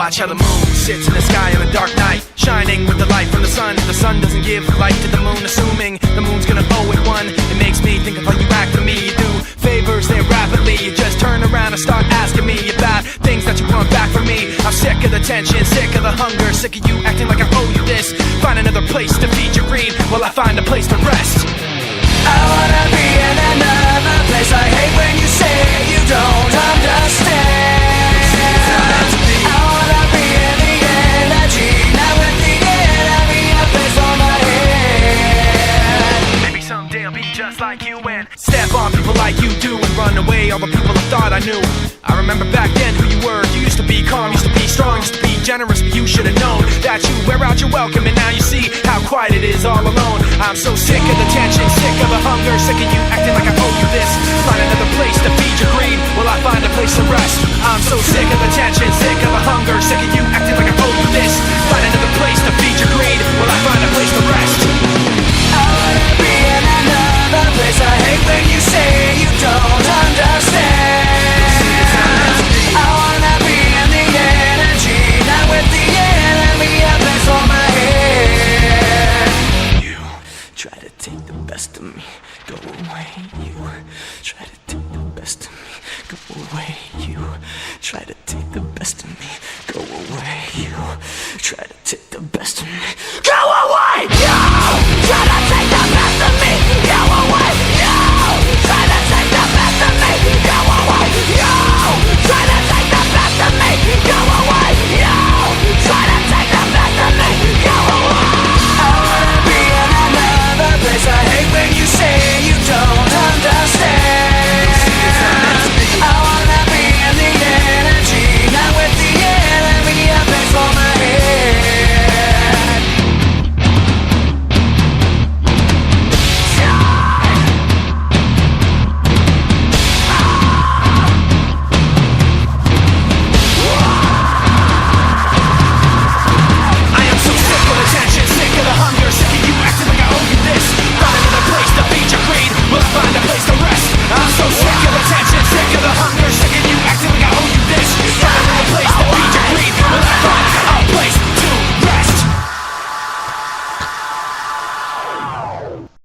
watch how the moon sits in the sky on a dark night, shining with the light from the sun. The sun doesn't give light to the moon, assuming the moon's gonna owe it one. It makes me think of how you act to me. You do favors there rapidly, you just turn around and start asking me about things that you want back from me. I'm sick of the tension, sick of the hunger, sick of you acting like I owe you this. Find another place to feed your greed while I find a place to rest. I wanna be in another place. I hate when you say you don't understand. I wanna be in the energy, not with the enemy, a place for my head. Maybe someday I'll be just like you and step on people like you do and run away all the people I thought I knew. I remember back then who you were. You used to be calm, used to be strong, used to be generous, but you should have known that you wear out your welcome, and now you see how quiet it is all alone. I'm so sick of the tension, sick of the hunger, sick of you acting like I owe you this. Find another place to feed your greed while I find a place to rest. I'm so sick of the tension, sick of the hunger, sick of you acting like I owe you this. Find another place to feed your greed while I find a place to rest. I wanna be in another place. I hate when you say you don't understand. I wanna be in the energy, not with the enemy, a place for my head. You try to take the best of me, go away. You try to take the best of me, go away. You try to take the best of me, go away. You try to take the best of me, go away. You